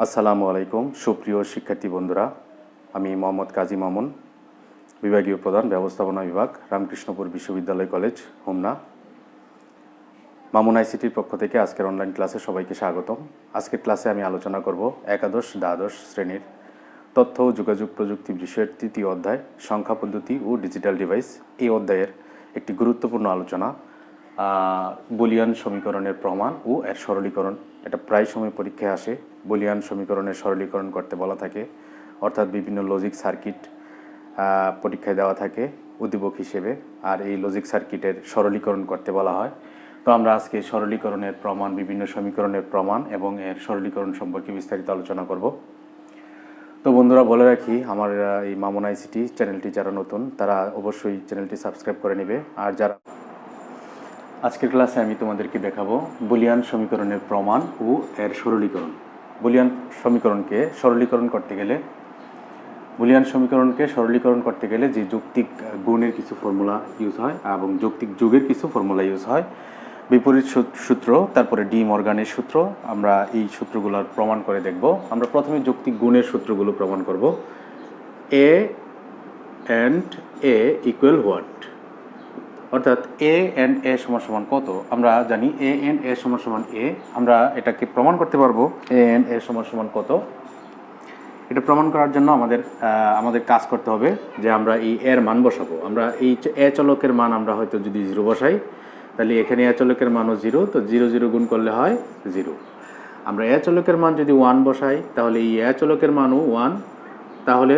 আসসালামু আলাইকুম সুপ্রিয় শিক্ষার্থী বন্ধুরা, আমি মোহাম্মদ কাজী মামুন, বিভাগীয় প্রধান ব্যবস্থাপনা বিভাগ, রামকৃষ্ণপুর বিশ্ববিদ্যালয় কলেজ, হোমনা। মামুন আইসিটির পক্ষ থেকে আজকের অনলাইন ক্লাসে সবাইকে স্বাগতম। আজকের ক্লাসে আমি আলোচনা করব একাদশ দ্বাদশ শ্রেণীর তথ্য ও যোগাযোগ প্রযুক্তি বিষয়ের তৃতীয় অধ্যায় সংখ্যা পদ্ধতি ও ডিজিটাল ডিভাইস। এই অধ্যায়ের একটি গুরুত্বপূর্ণ আলোচনা বুলিয়ান সমীকরণের প্রমাণ ও এর সরলীকরণ। এটা প্রায় সময় পরীক্ষায় আসে। বুলিয়ান সমীকরণের সরলীকরণ করতে বলা থাকে, অর্থাৎ বিভিন্ন লজিক সার্কিট পরীক্ষায় দেওয়া থাকে উদ্দীপক হিসেবে, আর এই লজিক সার্কিটের সরলীকরণ করতে বলা হয়। তো আমরা আজকে সরলীকরণের প্রমাণ, বিভিন্ন সমীকরণের প্রমাণ এবং এর সরলীকরণ সম্পর্কে বিস্তারিত আলোচনা করব। তো বন্ধুরা, বলে রাখি, আমার এই মামুন আইসিটি চ্যানেলটি যারা নতুন তারা অবশ্যই চ্যানেলটি সাবস্ক্রাইব করে নেবে। আর যারা আজকের ক্লাসে আমি তোমাদেরকে দেখাবো বুলিয়ান সমীকরণের প্রমাণ ও এর সরলীকরণ। বুলিয়ান সমীকরণকে সরলীকরণ করতে গেলে যে যৌক্তিক গুণের কিছু ফর্মুলা ইউজ হয় এবং যৌক্তিক যুগের কিছু ফর্মুলা ইউজ হয়। বিপরীত সূত্র, তারপরে ডি মর্গানের সূত্র, আমরা এই সূত্রগুলোর প্রমাণ করে দেখব। আমরা প্রথমে যৌক্তিক গুণের সূত্রগুলো প্রমাণ করব। এ অ্যান্ড এ ইকুয়াল হোয়াট, অর্থাৎ এ অ্যান্ড এ সমান সমান কত। আমরা জানি এ অ্যান্ড এ সমান সমান এ। আমরা এটাকে প্রমাণ করতে পারবো এ অ্যান্ড এ সমান সমান কত। এটা প্রমাণ করার জন্য আমাদের কাজ করতে হবে যে আমরা এই এর মান বসাবো। আমরা এই এ চলকের মান আমরা হয়তো যদি 0 বসাই, তাহলে এখানে এ চলকের মানও 0, তো 0 0 গুণ করলে হয় 0। আমরা এ চলকের মান যদি 1 বসাই, তাহলে এই এ চলকের মানও 1, তাহলে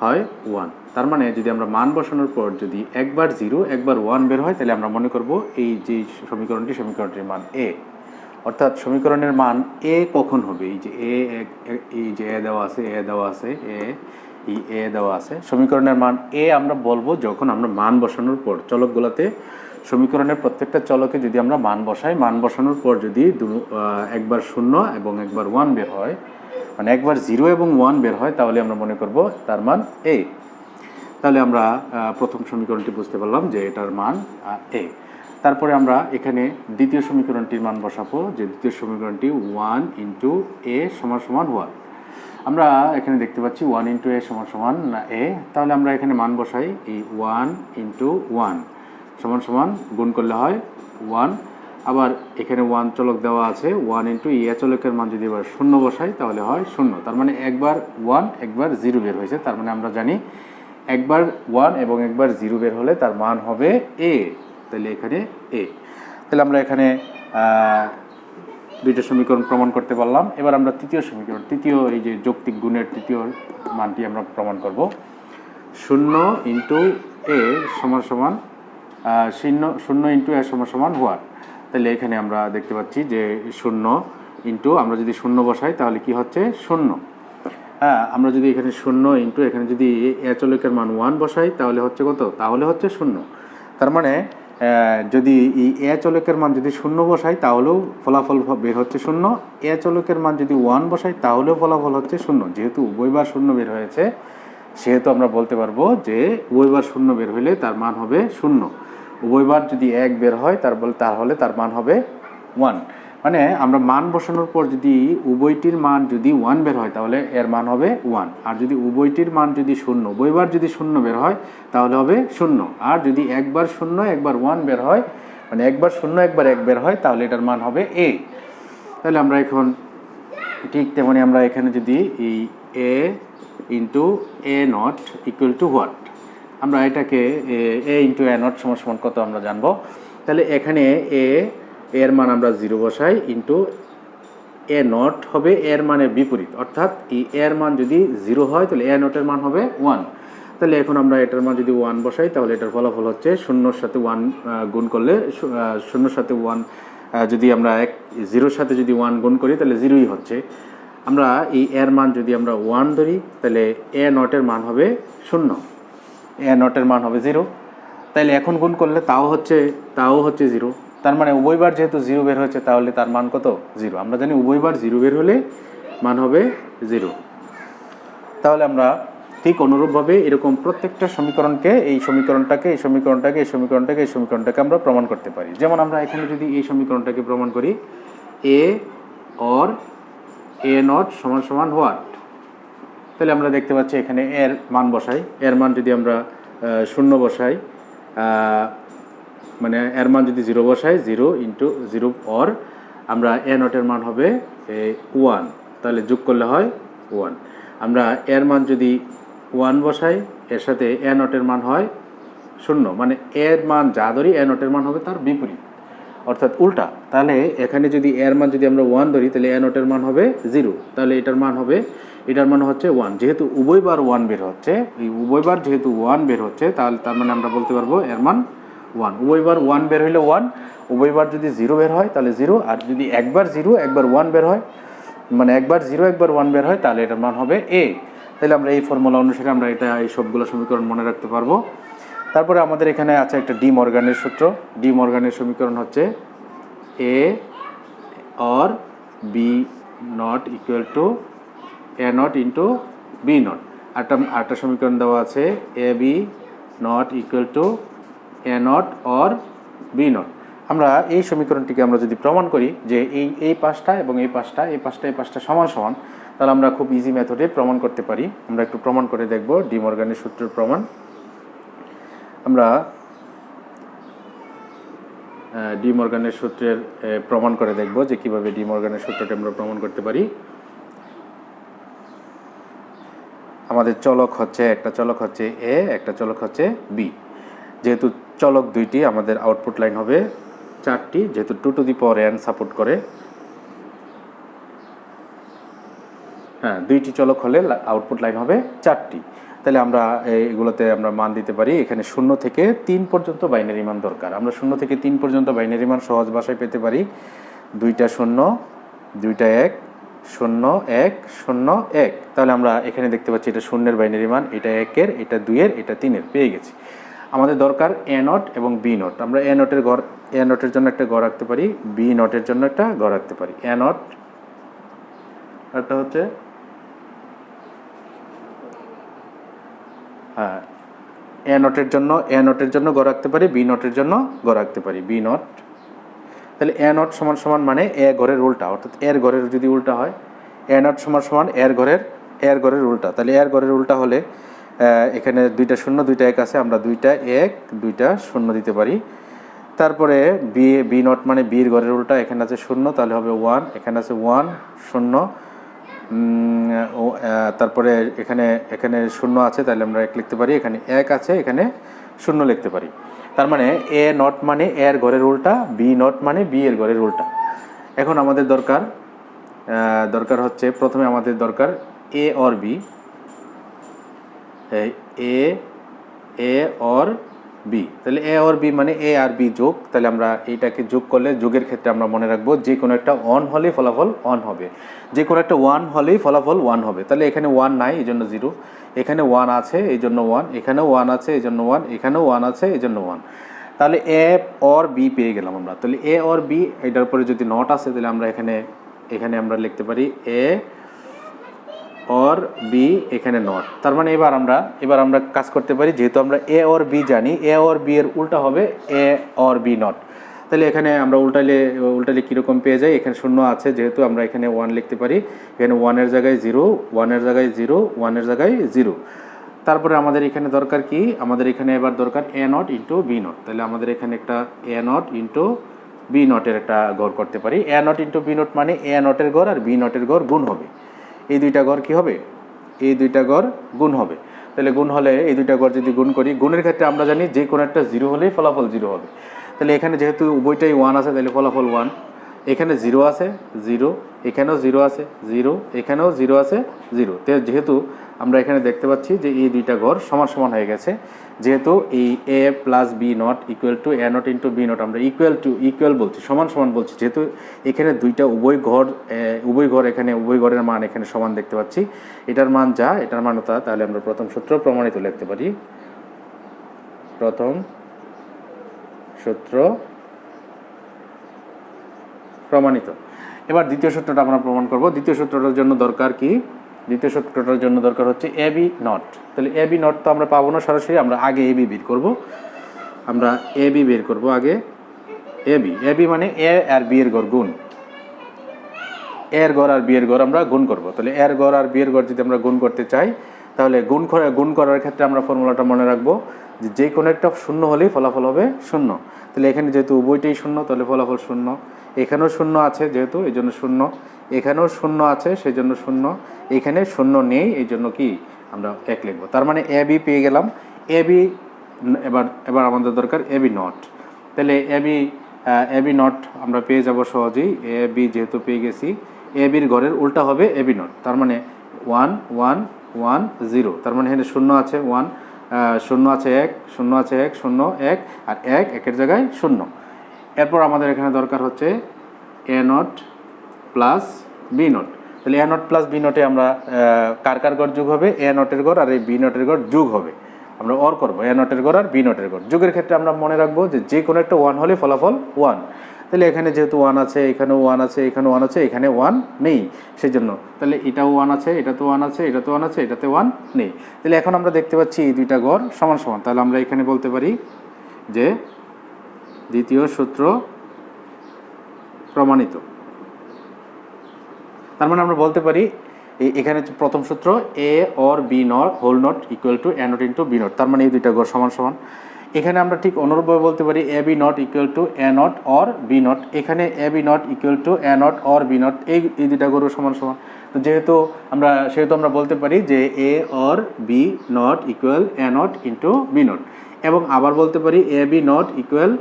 হয় 1। তার মানে যদি আমরা মান বসানোর পর যদি একবার 0 একবার 1 বের হয়, তাহলে আমরা মনে করব এই যে সমীকরণটির মান এ। অর্থাৎ সমীকরণের মান এ কখন হবে? এই যে এ দেওয়া আছে, সমীকরণের মান এ আমরা বলবো যখন আমরা মান বসানোর পর চলকগুলোতে, সমীকরণের প্রত্যেকটা চলকে যদি আমরা মান বসাই, মান বসানোর পর যদি একবার 0 এবং একবার 1 বের হয়, মানে একবার 0 এবং 1 বের হয়, তাহলে আমরা মনে করব তার মান এ। তাহলে আমরা প্রথম সমীকরণটি বুঝতে পারলাম যে এটার মান এ। তারপরে আমরা এখানে দ্বিতীয় সমীকরণটির মান বসাবো, যে দ্বিতীয় সমীকরণটি 1 ইন্টু এ সমান সমান 1। আমরা এখানে দেখতে পাচ্ছি 1 ইন্টু এ সমান সমান এ। তাহলে আমরা এখানে মান বসাই, এই 1 ইন্টু 1 সমান সমান গুণ করলে হয় 1। আবার এখানে 1 চলক দেওয়া আছে, 1 ইন্টু এ চলকের মান যদি এবার 0 বসাই, তাহলে হয় 0। তার মানে একবার 1 একবার 0 বের হয়েছে। তার মানে আমরা জানি একবার 1 এবং একবার 0 বের হলে তার মান হবে এ। তাহলে এখানে এ। তাহলে আমরা এখানে দুইটা সমীকরণ প্রমাণ করতে পারলাম। এবার আমরা তৃতীয় এই যে যৌক্তিক গুণের তৃতীয় মানটি আমরা প্রমাণ করব। 0 ইন্টু এ সমান সমান 0 ইন্টু এ সমান সমান হোয়াট। তাহলে এখানে আমরা দেখতে পাচ্ছি যে 0 ইন্টু, আমরা যদি 0 বসাই তাহলে কি হচ্ছে 0। হ্যাঁ, আমরা যদি এখানে 0 ইন্টু এখানে যদি এ চলকের মান 1 বসাই, তাহলে হচ্ছে কত? তাহলে হচ্ছে 0। তার মানে যদি এই এ চলকের মান যদি 0 বসাই, তাহলেও ফলাফল বের হচ্ছে 0। এ চলকের মান যদি 1 বসাই, তাহলেও ফলাফল হচ্ছে 0। যেহেতু উভয়বার 0 বের হয়েছে, সেহেতু আমরা বলতে পারবো যে উভয়বার 0 বের হইলে তার মান হবে 0। উভয়বার যদি 1 বের হয়, তাহলে তার মান হবে 1। মানে আমরা মান বসানোর পর যদি উভয়টির মান যদি 1 বের হয়, তাহলে এর মান হবে 1। আর যদি উভয়টির মান যদি 0, উভয়বার যদি 0 বের হয়, তাহলে হবে 0। আর যদি একবার 0 একবার 1 বের হয়, মানে একবার 0 একবার 1 বের হয়, তাহলে এটার মান হবে এ। তাহলে আমরা এখন ঠিক তেমনি আমরা এখানে যদি এই A into A not equal to what, আমরা এটাকে এ ইন্টু এ নট সমান সমান কত আমরা জানবো। তাহলে এখানে এর মান আমরা 0 বসাই, ইন্টু এ নট হবে এর মানের বিপরীত, অর্থাৎ এই এর মান যদি 0 হয়, তাহলে এ নটের মান হবে 1। তাহলে এখন আমরা এটার মান যদি 1 বসাই, তাহলে এটার ফলাফল হচ্ছে 0-র সাথে 1 গুণ করলে, 0-র সাথে 1 যদি আমরা 0-র সাথে যদি 1 গুণ করি, তাহলে 0ই হচ্ছে। আমরা এই এর মান যদি আমরা 1 ধরি, তাহলে এ নটের মান হবে 0, এ নটের মান হবে 0। তাহলে এখন গুণ করলে তাও হচ্ছে 0। তার মানে উভয়বার যেহেতু 0 বের হয়েছে, তাহলে তার মান কত? 0। আমরা জানি উভয়বার 0 বের হলে মান হবে 0। তাহলে আমরা ঠিক অনুরূপভাবে এরকম প্রত্যেকটা সমীকরণকে, এই সমীকরণটাকে আমরা প্রমাণ করতে পারি। যেমন আমরা এখানে যদি এই সমীকরণটাকে প্রমাণ করি, এ অর এ নট সমান সমান হোয়াট। তাহলে আমরা দেখতে পাচ্ছি এখানে এর মান বসাই, এর মান যদি আমরা 0 বসাই, মানে এর মান যদি 0 বসাই 0 ইন্টু 0 অর আমরা এ নটের মান হবে 1, তাহলে যোগ করলে হয় 1। আমরা এর মান যদি 1 বসাই, এর সাথে এ নটের মান হয় 0, মানে এর মান যা ধরি এ নটের মান হবে তার বিপরীত, অর্থাৎ উল্টা। তাহলে এখানে যদি এর মান যদি আমরা 1 ধরি, তাহলে এ নটের মান হবে 0, তাহলে এটার মান হচ্ছে 1। যেহেতু উভয়বার 1 বের হচ্ছে, এই উভয়বার যেহেতু 1 বের হচ্ছে, তাহলে তার মানে আমরা বলতে পারবো এর মান 1। উভয়বার 1 বের হইলে 1, উভয়বার যদি 0 বের হয় তাহলে 0, আর যদি একবার 0 একবার 1 বের হয়, মানে একবার 0 একবার 1 বের হয়, তাহলে এটার মান হবে a। তাহলে আমরা এই ফর্মুলা অনুসারে আমরা এই সবগুলো সমীকরণ মনে রাখতে পারবো। তারপরে আমাদের এখানে আছে একটা ডি মর্গানের সূত্র। ডি মর্গানের সমীকরণ হচ্ছে a or b not equal to a not into b not। আরেকটা সমীকরণ দেওয়া আছে a b not equal to a not or b not। আমরা এই সমীকরণটিকে আমরা যদি প্রমাণ করি যে এই পাঁচটা এবং এই পাঁচটা সমান সমান, তাহলে আমরা খুব ইজি মেথডে প্রমাণ করতে পারি। আমরা একটু প্রমাণ করে দেখব ডি মর্গানের সূত্রের প্রমাণ। আমরা ডি মর্গানের সূত্রের প্রমাণ করে দেখব যে কিভাবে ডি মর্গানের সূত্রটি আমরা প্রমাণ করতে পারি। আমাদের চলক হচ্ছে, একটা চলক হচ্ছে এ, একটা চলক হচ্ছে বি। যেহেতু চলক দুইটি, আমাদের আউটপুট লাইন হবে 4টি, যেহেতু 2 to the power n support করে। হ্যাঁ, 2টি চলক হলে আউটপুট লাইন হবে 4টি। তাহলে আমরা এগুলোতে আমরা মান দিতে পারি। এখানে 0 থেকে 3 পর্যন্ত বাইনারি মান দরকার। আমরা 0 থেকে 3 পর্যন্ত বাইনারি মান সহজ ভাষায় পেতে পারি। 2টা 0, 2টা 1, 0 1 0 1। তাহলে আমরা এখানে দেখতে পাচ্ছি এটা 0-এর বাইনারি মান, এটা 1-এর, এটা 2-এর, এটা 3-এর পেয়ে গেছি। আমাদের দরকার এ নট এবং বি নট। আমরা এ নটের জন্য একটা ঘর রাখতে পারি, বি নটের জন্য একটা ঘর রাখতে পারি। এ নট একটা হচ্ছে এ নটের জন্য ঘর রাখতে পারি, বি নটের জন্য ঘর রাখতে পারি, বি নট। তাহলে এ নট সমান সমান মানে এ ঘরের উল্টা, অর্থাৎ এর ঘরের যদি উল্টা হয়, এ নট সমান সমান এর ঘরের উল্টা। তাহলে এর ঘরের উল্টা হলে এখানে 2টা 0 2টা 1 আছে, আমরা 2টা 1 2টা 0 দিতে পারি। তারপরে বি নট মানে বির ঘরের উল্টা, এখানে আছে 0, তাহলে হবে 1, এখানে আছে 1 0, তারপরে এখানে 0 আছে, তাহলে আমরা 1 লিখতে পারি। এখানে 1 আছে, এখানে 0 লিখতে পারি। তার মানে এ নট মানে এর ঘরের উল্টা, বি নট মানে বি এর ঘরের উল্টা। এখন আমাদের দরকার হচ্ছে, প্রথমে আমাদের দরকার A or B, A or B. তাহলে এ অর বি মানে এ আর বি যোগ। তাহলে আমরা এইটাকে যোগ করলে, যোগের ক্ষেত্রে আমরা মনে রাখবো যে কোনো একটা অন হলেই ফলাফল অন হবে, যে কোনো একটা 1 হলেই ফলাফল 1 হবে। তাহলে এখানে 1 নাই, এই জন্য 0, এখানে 1 আছে এই জন্য 1, এখানেও 1 আছে এই জন্য 1, এখানেও 1 আছে এই জন্য 1। তাহলে এ অর বি পেয়ে গেলাম আমরা। তাহলে এ অর বি, এটার পরে যদি নট আছে, তাহলে আমরা এখানে আমরা লিখতে পারি এ অর বি, এখানে নট। তার মানে এবার আমরা কাজ করতে পারি, যেহেতু আমরা এ অর বি জানি, এ অর বি এর উল্টা হবে এ অর বি নট। তাহলে এখানে আমরা উল্টালে কীরকম পেয়ে যাই, এখানে 0 আছে, যেহেতু আমরা এখানে 1 লিখতে পারি। এখানে 1-এর জায়গায় 0, 1-এর জায়গায় 0, 1-এর জায়গায় 0। তারপরে আমাদের এখানে দরকার কি, আমাদের এখানে এবার দরকার এ নট ইন্টু বি নট। তাহলে আমাদের এখানে একটা এ নট ইন্টু বি নটের একটা গড় করতে পারি। এ নট ইন্টু বি নট মানে এ নটের গড় আর বি নটের গড় গুণ হবে। এই দুইটা গড় কী হবে, এই দুইটা গড় গুণ হবে। তাহলে গুণ হলে এই দুইটা গড় যদি গুণ করি, গুণের ক্ষেত্রে আমরা জানি যে কোনো একটা 0 হলেই ফলাফল 0 হবে। তাহলে এখানে যেহেতু উভয়টাই 1 আছে, তাহলে ফলাফল 1। এখানে 0 আছে 0, এখানেও 0 আছে 0, এখানেও 0 আছে 0। যেহেতু আমরা এখানে দেখতে পাচ্ছি যে এই দুইটা গড় সমান সমান হয়ে গেছে, যেহেতু এই A plus B not equal to A not into B not, আমরা ইকুয়াল বলছি, সমান সমান বলছি, যেহেতু এখানে দুইটা উভয় ঘর এখানে উভয় ঘরের মান এখানে সমান দেখতে পাচ্ছি, এটার মান যা এটার মানও তা। তাহলে আমরা প্রথম সূত্র প্রমাণিত লিখতে পারি, প্রথম সূত্র প্রমাণিত। এবার দ্বিতীয় সূত্রটা আমরা প্রমাণ করব। দ্বিতীয় সূত্রটার জন্য দরকার কি, দ্বিতীয় সূত্রটার জন্য দরকার হচ্ছে এ বি নট। তাহলে এ বি নট তো আমরা পাবো না সরাসরি, আমরা আগে এ বি বের করবো। আমরা এ বি বের করবো আগে। এ বি মানে এ আর বি এর গড় গুণ, এর গড় আর বি এর গড় আমরা গুণ করব। তাহলে এর গড় আর বি এর গড় যদি আমরা গুণ করতে চাই তাহলে গুণ করার ক্ষেত্রে আমরা ফর্মুলাটা মনে রাখবো যে কোনো একটা শূন্য হলেই ফলাফল হবে শূন্য। তাহলে এখানে যেহেতু উভয়টাই শূন্য তাহলে ফলাফল শূন্য, এখানেও শূন্য আছে যেহেতু এই জন্য শূন্য, এখানেও শূন্য আছে সেই জন্য শূন্য, এখানে শূন্য নেই এই জন্য কি আমরা 1 লিখব। তার মানে এ বি পেয়ে গেলাম। এ বি এবার আমাদের দরকার এ বি নট। তাহলে এ বি নট আমরা পেয়ে যাব সহজেই। এ বি যেহেতু পেয়ে গেছি, এ বির ঘরের উল্টা হবে এ বি নট। তার মানে 1 1 1 0, তার মানে এখানে শূন্য আছে 1, শূন্য আছে 1, শূন্য আছে 1, শূন্য 1 আর 1 একের জায়গায় শূন্য। এরপর আমাদের এখানে দরকার হচ্ছে এ নট প্লাস বি নট। তাহলে এ নট প্লাস বি নটে আমরা কার গড় যোগ হবে, এ নটের গড় আর এই বি নটের গড় যোগ হবে। আমরা অর করবো এ নটের গড় আর বি নটের গড় যোগের ক্ষেত্রে আমরা মনে রাখবো যে কোনো একটা 1 হলে ফলাফল 1। তাহলে এখানে যেহেতু 1 আছে, এখানেও 1 আছে, এখানেও 1 আছে, এখানে 1 নেই সেই জন্য, তাহলে এটাও 1 আছে, এটাতে 1 আছে, এটাতে 1 আছে, এটাতে 1 নেই। তাহলে এখন আমরা দেখতে পাচ্ছি এই দুইটা গড় সমান সমান। তাহলে আমরা এখানে বলতে পারি যে দ্বিতীয় সূত্র প্রমাণিত। তার মানে আমরা বলতে পারি এখানে প্রথম সূত্র A or B not whole not equal to A not into B not, তার মানে এই দুইটা গড় সমান সমান। এখানে আমরা ঠিক অনুরূপভাবে বলতে পারি A B not equal to A not or B not, এখানে A B not equal to A not or B not, এই দুইটা গড় সমান সমান। তো যেহেতু আমরা বলতে পারি যে A or B not equal A not into B not, এবং আবার বলতে পারি A B not equal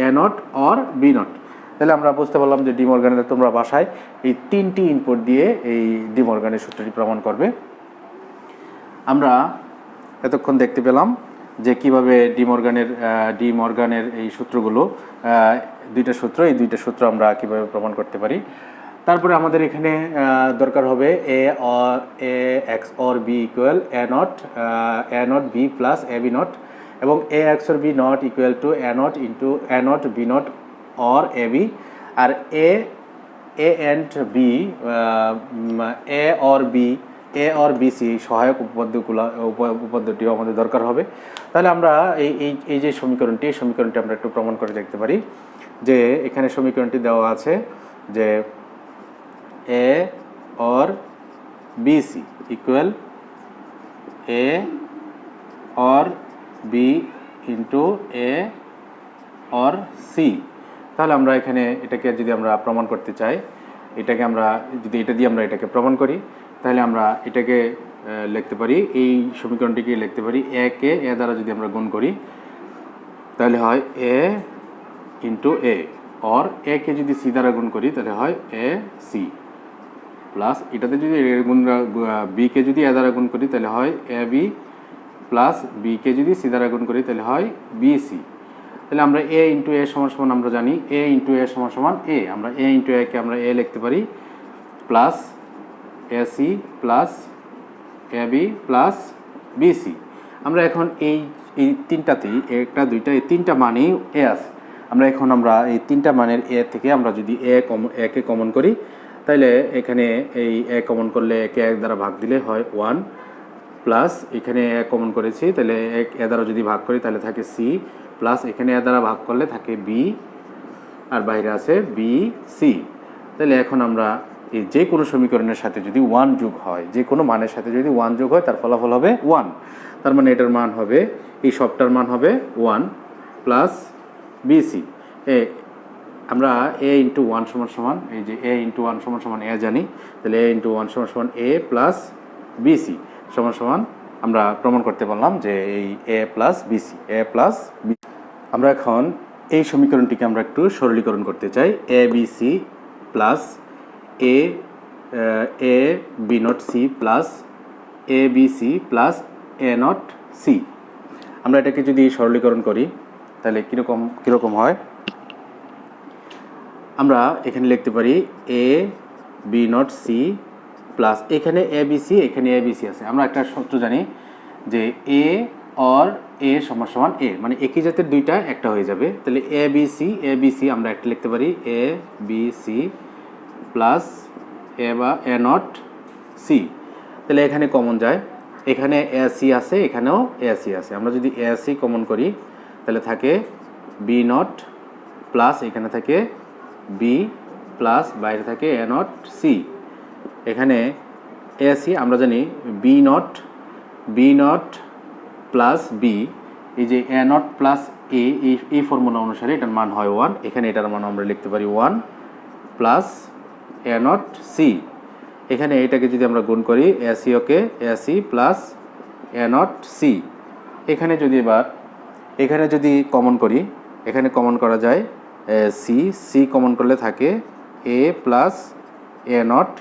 A not or B not. তাহলে আমরা বুঝতে পারলাম যে ডি মর্গানের তোমরা বাসায় এই 3টি ইনপুট দিয়ে এই ডি মর্গানের সূত্রটি প্রমাণ করবে। আমরা এতক্ষণ দেখতে পেলাম যে কিভাবে ডি মর্গানের এই সূত্রগুলো, এই দুইটা সূত্র আমরা কিভাবে প্রমাণ করতে পারি। তারপরে আমাদের এখানে দরকার হবে A X or B equal A not B plus A B not, এবং A X or B not equal to A not into A not B not or AB, আর A and B A or BC সহায়ক উপপাদ্যটিও আমাদের দরকার হবে। তাহলে আমরা এই যে সমীকরণটি আমরা একটু প্রমাণ করে দেখতে পারি যে এখানে সমীকরণটি দেওয়া আছে যে A or BC equal A or B into A or C। তাহলে আমরা এখানে এটাকে যদি আমরা প্রমাণ করতে চাই, এটাকে আমরা যদি এটা দিয়ে আমরা এটাকে প্রমাণ করি, তাহলে আমরা এটাকে লিখতে পারি, এই সমীকরণটিকে লিখতে পারি এ কে এ দ্বারা যদি আমরা গুণ করি তাহলে হয় এ ইন্টু এ, অর এ কে যদি সি দ্বারা গুণ করি তাহলে হয় এ সি, প্লাস এটাতে যদি বি কে যদি এ দ্বারা গুণ করি তাহলে হয় এ বি, প্লাস বি কে যদি সি দ্বারা গুণ করি তাহলে হয় বি সি। তাহলে আমরা এ ইন্টু এ সমান সমান আমরা জানি এ ইন্টু এ সমান সমান এ, আমরা এ ইন্টু এ কে আমরা এ লিখতে পারি plus A C plus A B plus B C. আমরা এখন এই তিনটাতেই একটা দুইটা এই তিনটা মানেই এ আছে। আমরা এই তিনটা মানের এ থেকে আমরা যদি এ কে কমন করি তাহলে এখানে এই এ কমন করলে একে এক দ্বারা ভাগ দিলে হয় 1, প্লাস এখানে এ কমন করেছি তাহলে এ দ্বারা যদি ভাগ করি তাহলে থাকে সি, প্লাস এখানে এ দ্বারা ভাগ করলে থাকে বি, আর বাইরে আছে বি সি। তাহলে এখন আমরা এই যে কোনো সমীকরণের সাথে যদি 1 যোগ হয়, যে কোনো মানের সাথে যদি 1 যোগ হয় তার ফলাফল হবে 1। তার মানে এটার মান হবে, এই সবটার মান হবে 1 প্লাস বিসি। আমরা এ ইন্টু 1 সমান সমান এই যে এ ইন্টু 1 সমান সমান এ জানি, তাহলে এ ইন্টু 1 সমান সমান এ প্লাস বিসি সমান সমান আমরা প্রমাণ করতে পারলাম যে এই A plus BC, A plus B. আমরা এখন এই সমীকরণটিকে আমরা একটু সরলীকরণ করতে চাই, A B C plus A B not C plus A B C plus A not C. আমরা এটাকে যদি সরলীকরণ করি তাহলে কীরকম হয়, আমরা এখানে লিখতে পারি A B not C plus এখানে এ বি সি, এখানে এ বি সি আছে। আমরা একটা সূত্র জানি যে এ অর এ সমান সমান এ, মানে একই জাতের দুইটা একটা হয়ে যাবে। তাহলে এ বি সি আমরা একটা লিখতে পারি এ বি সি প্লাস এ বা এ নট সি। তাহলে এখানে কমন যায়, এখানে এ সি আছে, এখানেও এ সি আছে। আমরা যদি এ সি কমন করি তাহলে থাকে বি নট প্লাস এখানে থাকে বি প্লাস বাইরে থাকে এ নট সি। এখানে এ সি আমরা জানি বি নট প্লাস বি, এই যে এ নট প্লাস এই ফর্মুলা অনুসারে এটার মান হয় 1। এখানে এটার মান আমরা লিখতে পারি 1 প্লাস এ নট সি। এখানে এটাকে যদি আমরা গুণ করি A C okay A C plus A not C. এখানে যদি কমন করি, এখানে কমন করা যায় সি কমন করলে থাকে এ প্লাস এ নট।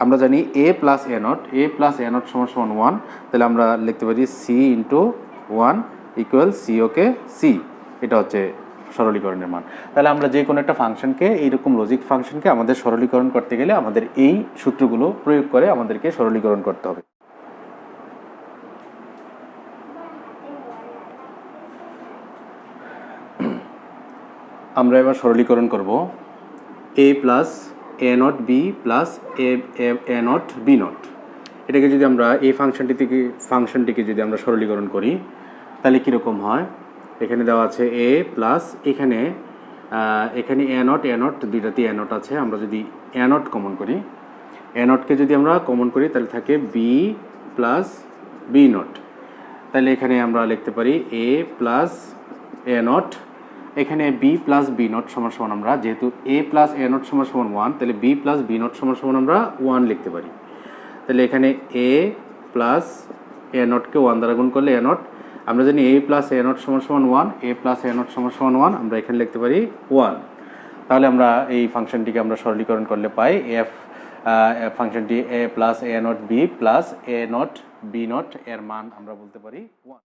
আমরা জানি এ প্লাস এ নট সমান 1, তাহলে আমরা লিখতে পারি সি ইন্টু 1 ইকুয়াল সি ওকে সি। এটা হচ্ছে সরলীকরণের মান। তাহলে আমরা যে কোনো একটা ফাংশনকে, এইরকম লজিক ফাংশনকে আমাদের সরলীকরণ করতে গেলে আমাদের এই সূত্রগুলো প্রয়োগ করে আমাদেরকে সরলীকরণ করতে হবে। আমরা এবার সরলীকরণ করব A plus A not B plus A not B not. এটাকে যদি আমরা এই ফাংশনটিকে যদি আমরা সরলীকরণ করি তাহলে কীরকম হয়? এখানে দেওয়া আছে এ প্লাস এখানে এ নট দুইটাতেই এ নট আছে। আমরা যদি এ নট কমন করি, এ নটকে যদি আমরা কমন করি তাহলে থাকে বি প্লাস বি নট। তাহলে এখানে আমরা লিখতে পারি এ প্লাস এ নট। এখানে বি প্লাস বি নট সমান আমরা, যেহেতু এ প্লাস এ নট সমান 1, তাহলে বি প্লাস বি নট সমান আমরা 1 লিখতে পারি। তাহলে এখানে এ প্লাস এ নটকে 1 দ্বারা গুণ করলে এ নট। আমরা জানি এ প্লাস এ নট সমান 1, এ প্লাস এ নট সমান 1, আমরা এখানে লিখতে পারি 1। তাহলে আমরা এই ফাংশনটিকে আমরা সরলীকরণ করলে পাই ফাংশনটি A plus A not B plus A not B not এর মান আমরা বলতে পারি 1।